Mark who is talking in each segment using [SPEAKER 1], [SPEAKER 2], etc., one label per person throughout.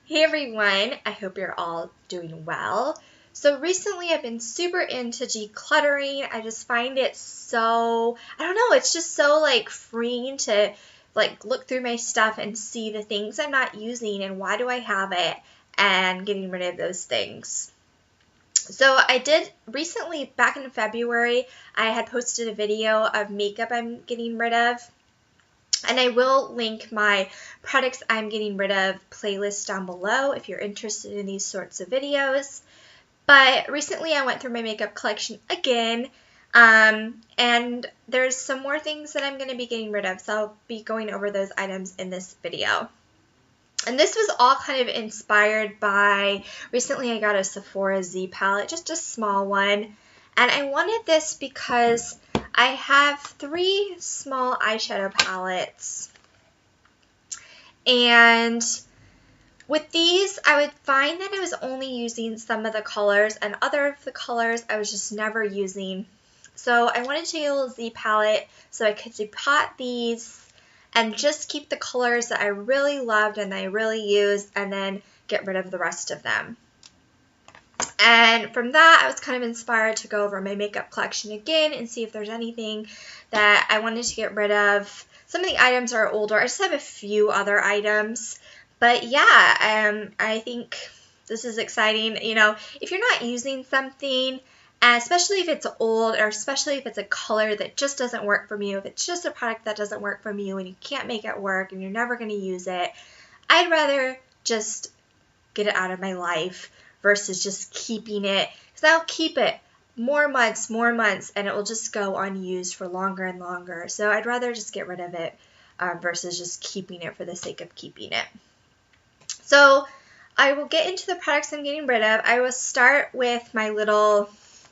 [SPEAKER 1] Hey everyone, I hope you're all doing well. So recently I've been super into decluttering. I just find it so, I don't know, it's just so like freeing to like look through my stuff and see the things I'm not using and why do I have it and getting rid of those things. So I did recently, back in February, I had posted a video of makeup I'm getting rid of. And I will link my products I'm getting rid of playlist down below if you're interested in these sorts of videos. But recently I went through my makeup collection again, and there's some more things that I'm going to be getting rid of, so I'll be going over those items in this video. And this was all kind of inspired by, recently I got a Sephora Z-Palette, just a small one, and I wanted this because I have 3 small eyeshadow palettes, and with these I would find that I was only using some of the colors and other of the colors I was just never using. So I wanted to get a little Z palette so I could depot these and just keep the colors that I really loved and I really used and then get rid of the rest of them. And from that, I was kind of inspired to go over my makeup collection again and see if there's anything that I wanted to get rid of. Some of the items are older. I just have a few other items. But yeah, I think this is exciting. You know, if you're not using something, especially if it's old or especially if it's a color that just doesn't work for you, if it's just a product that doesn't work for you and you can't make it work and you're never going to use it, I'd rather just get it out of my life versus just keeping it, because I'll keep it more months, and it will just go unused for longer and longer. So I'd rather just get rid of it versus just keeping it for the sake of keeping it. So I will get into the products I'm getting rid of. I will start with my little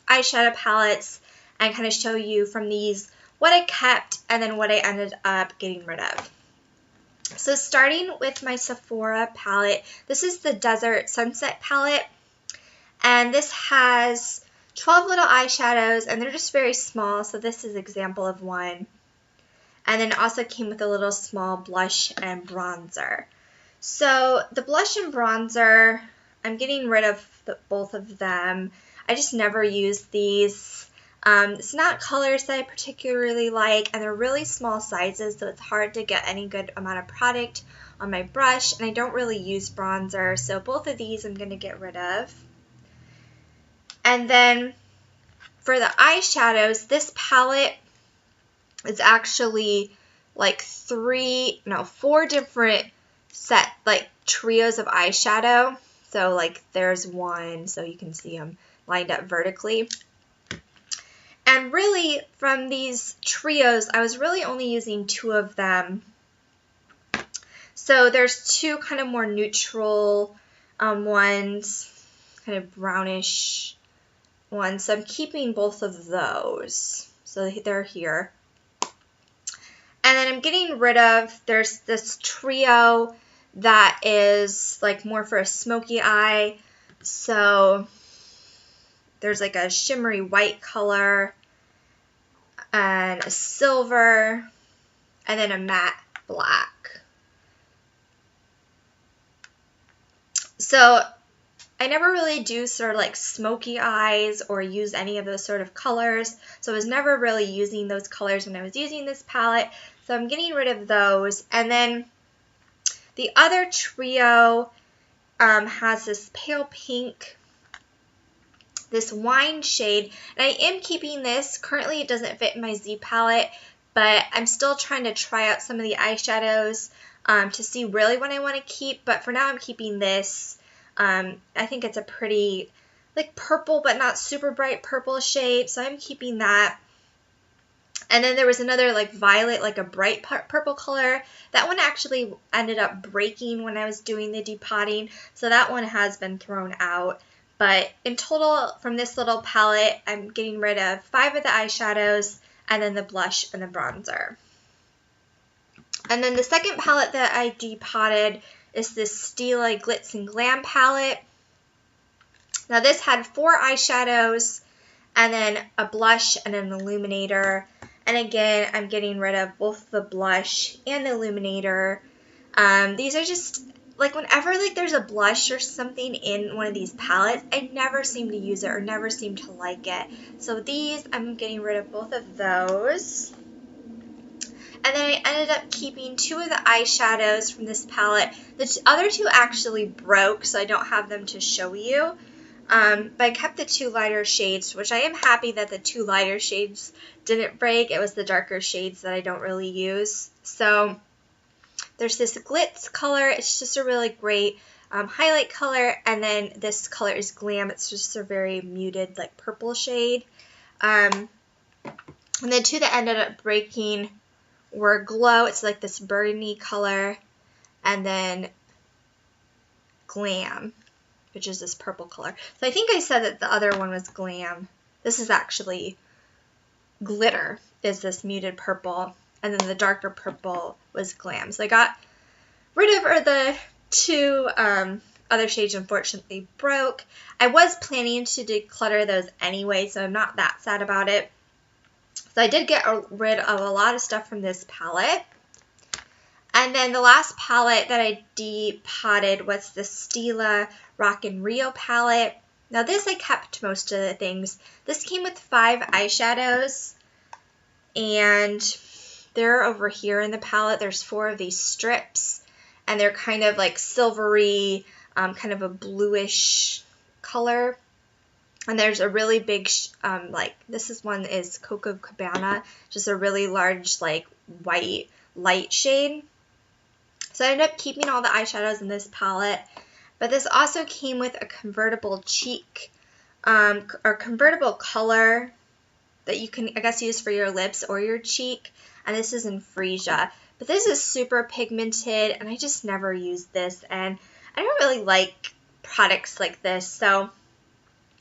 [SPEAKER 1] eyeshadow palettes and kind of show you from these what I kept and then what I ended up getting rid of. So starting with my Sephora palette, this is the Desert Sunset palette, and this has 12 little eyeshadows, and they're just very small, so this is an example of one. And then it also came with a little small blush and bronzer. So the blush and bronzer, I'm getting rid of both of them. I just never use these. It's not colors that I particularly like, and they're really small sizes, so it's hard to get any good amount of product on my brush, and I don't really use bronzer, so both of these I'm going to get rid of. And then for the eyeshadows, this palette is actually like 4 different trios of eyeshadow. So like there's one, so you can see them lined up vertically. And really, from these trios, I was really only using 2 of them. So there's 2 kind of more neutral ones, kind of brownish ones. So I'm keeping both of those. So they're here. And then I'm getting rid of, there's this trio that is like more for a smoky eye. So there's like a shimmery white color and a silver and then a matte black. So I never really do sort of like smoky eyes or use any of those sort of colors. So I was never really using those colors when I was using this palette. So I'm getting rid of those. And then the other trio has this pale pink, this wine shade, and I am keeping this. Currently it doesn't fit in my Z palette, but I'm still trying to try out some of the eyeshadows to see really what I want to keep, but for now I'm keeping this. I think it's a pretty like purple but not super bright purple shade, so I'm keeping that. And then there was another like violet, like a bright purple color. That one actually ended up breaking when I was doing the depotting, so that one has been thrown out. But in total, from this little palette, I'm getting rid of 5 of the eyeshadows and then the blush and the bronzer. And then the second palette that I depotted is this Stila Glitz and Glam palette. Now this had 4 eyeshadows and then a blush and an illuminator. And again, I'm getting rid of both the blush and the illuminator. These are just like whenever like there's a blush or something in one of these palettes, I never seem to use it or never seem to like it. So these, I'm getting rid of both of those. And then I ended up keeping 2 of the eyeshadows from this palette. The other 2 actually broke, so I don't have them to show you. But I kept the 2 lighter shades, which I am happy that the 2 lighter shades didn't break. It was the darker shades that I don't really use. So there's this Glitz color. It's just a really great highlight color. And then this color is Glam. It's just a very muted, like purple shade. And the 2 that ended up breaking were Glow. It's like this burgundy color. And then Glam, which is this purple color. So I think I said that the other one was Glam. This is actually Glitter, is this muted purple. And then the darker purple was Glam. So I got rid of the 2 other shades, unfortunately broke. I was planning to declutter those anyway, so I'm not that sad about it. So I did get rid of a lot of stuff from this palette. And then the last palette that I depotted was the Stila Rock and Rio palette. Now this I kept most of the things. This came with 5 eyeshadows, and they're over here in the palette. There's 4 of these strips, and they're kind of like silvery, kind of a bluish color. And there's a really big, like, one is Coco Cabana, just a really large, like, white light shade. So I ended up keeping all the eyeshadows in this palette. But this also came with a convertible cheek, or convertible color that you can, I guess, use for your lips or your cheek. And this is in Freesia. But this is super pigmented, and I just never used this. And I don't really like products like this, so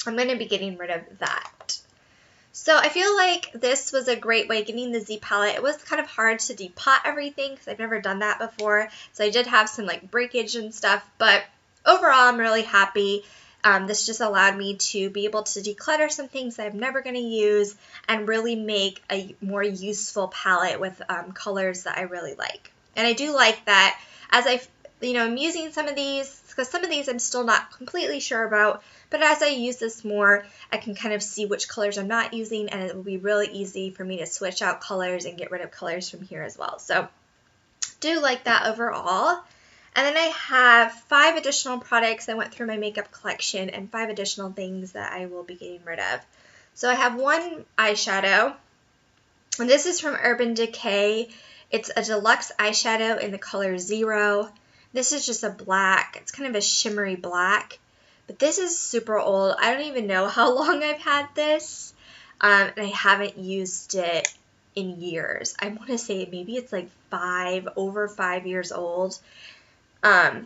[SPEAKER 1] I'm going to be getting rid of that. So I feel like this was a great way, getting the Z palette. It was kind of hard to depot everything because I've never done that before. So I did have some like breakage and stuff, but overall I'm really happy. This just allowed me to be able to declutter some things that I'm never going to use and really make a more useful palette with colors that I really like. And I do like that as I'm using some of these, because some of these I'm still not completely sure about, but as I use this more, I can kind of see which colors I'm not using, and it will be really easy for me to switch out colors and get rid of colors from here as well. So do like that overall. And then I have 5 additional products. I went through my makeup collection and 5 additional things that I will be getting rid of. So I have one eyeshadow, and this is from Urban Decay. It's a deluxe eyeshadow in the color 0. This is just a black. It's kind of a shimmery black. But this is super old. I don't even know how long I've had this. And I haven't used it in years. I want to say maybe it's like over 5 years old. I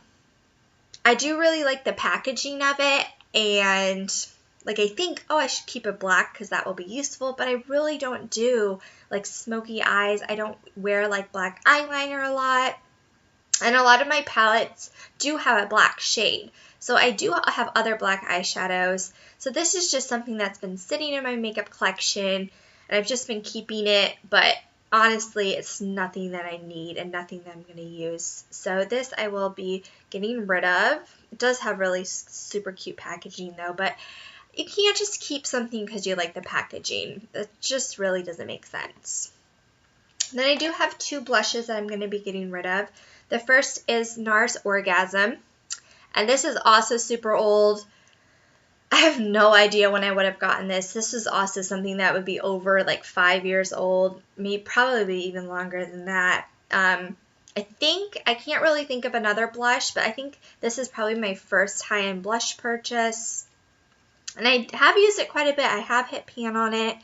[SPEAKER 1] do really like the packaging of it. And like I think, oh, I should keep it black because that will be useful. But I really don't do like smoky eyes. I don't wear like black eyeliner a lot. And a lot of my palettes do have a black shade. So I do have other black eyeshadows. So this is just something that's been sitting in my makeup collection, and I've just been keeping it, but honestly, it's nothing that I need and nothing that I'm going to use. So this I will be getting rid of. It does have really super cute packaging though, but you can't just keep something because you like the packaging. That just really doesn't make sense. Then I do have 2 blushes that I'm going to be getting rid of. The first is NARS Orgasm. And this is also super old. I have no idea when I would have gotten this. This is also something that would be over like 5 years old. Maybe probably even longer than that. I can't really think of another blush, but I think this is probably my first high-end blush purchase. And I have used it quite a bit. I have hit pan on it.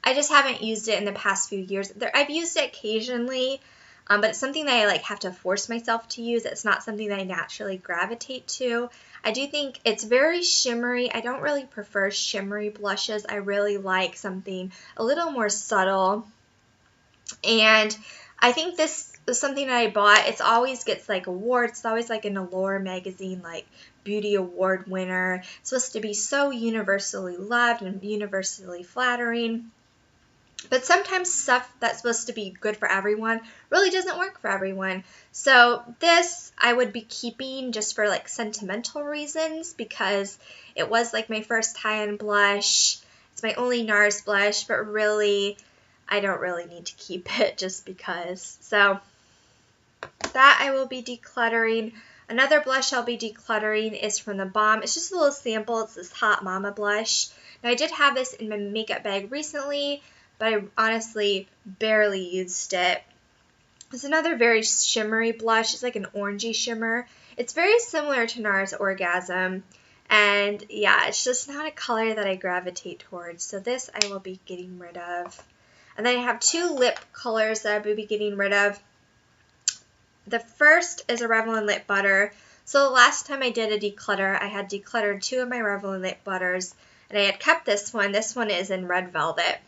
[SPEAKER 1] I just haven't used it in the past few years. I've used it occasionally. But it's something that I like have to force myself to use. It's not something that I naturally gravitate to. I do think it's very shimmery. I don't really prefer shimmery blushes. I really like something a little more subtle. And I think this is something that I bought. It always gets like awards. It's always like an Allure magazine, like beauty award winner. It's supposed to be so universally loved and universally flattering. But sometimes stuff that's supposed to be good for everyone really doesn't work for everyone. So this I would be keeping just for like sentimental reasons, because it was like my first high-end blush. It's my only NARS blush, but really I don't really need to keep it just because. So that I will be decluttering. Another blush I'll be decluttering is from the Balm. It's just a little sample. It's this Hot Mama blush. Now I did have this in my makeup bag recently, but I honestly barely used it. It's another very shimmery blush. It's like an orangey shimmer. It's very similar to NARS Orgasm. And yeah, it's just not a color that I gravitate towards. So this I will be getting rid of. And then I have two lip colors that I will be getting rid of. The first is a Revlon lip butter. So the last time I did a declutter, I had decluttered two of my Revlon lip butters. And I had kept this one. This one is in Red Velvet.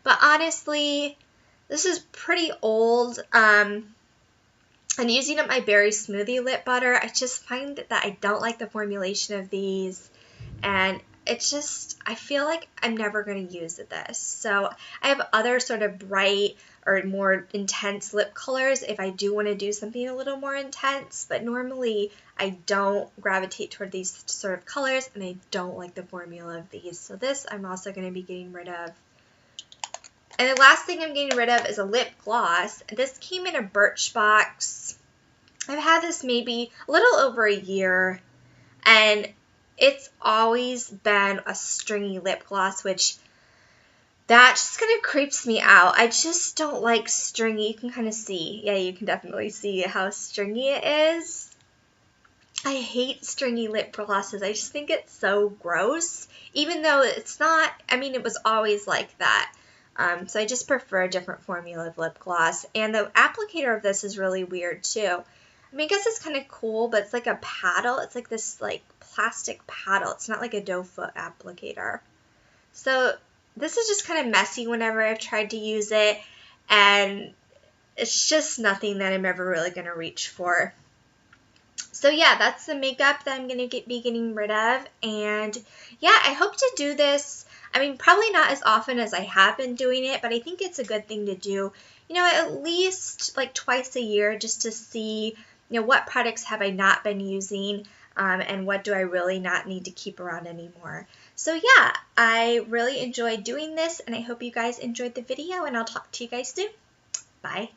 [SPEAKER 1] But honestly, this is pretty old. And using up my Berry Smoothie lip butter, I just find that I don't like the formulation of these. And it's just, I feel like I'm never going to use this. So I have other sort of bright or more intense lip colors if I do want to do something a little more intense. But normally I don't gravitate toward these sort of colors, and I don't like the formula of these. So this I'm also going to be getting rid of. And the last thing I'm getting rid of is a lip gloss. This came in a Birchbox. I've had this maybe a little over a year, and it's always been a stringy lip gloss, which that just kind of creeps me out. I just don't like stringy. You can kind of see. Yeah, you can definitely see how stringy it is. I hate stringy lip glosses. I just think it's so gross, even though it's not. I mean, it was always like that. So I just prefer a different formula of lip gloss. And the applicator of this is really weird too. I mean, I guess it's kind of cool, but it's like a paddle. It's like this like plastic paddle. It's not like a doe foot applicator. So this is just kind of messy whenever I've tried to use it. And it's just nothing that I'm ever really going to reach for. So yeah, that's the makeup that I'm going to be getting rid of. And yeah, I hope to do this. I mean, probably not as often as I have been doing it, but I think it's a good thing to do, you know, at least like twice a year, just to see, you know, what products have I not been using, and what do I really not need to keep around anymore. So yeah, I really enjoyed doing this, and I hope you guys enjoyed the video, and I'll talk to you guys soon. Bye.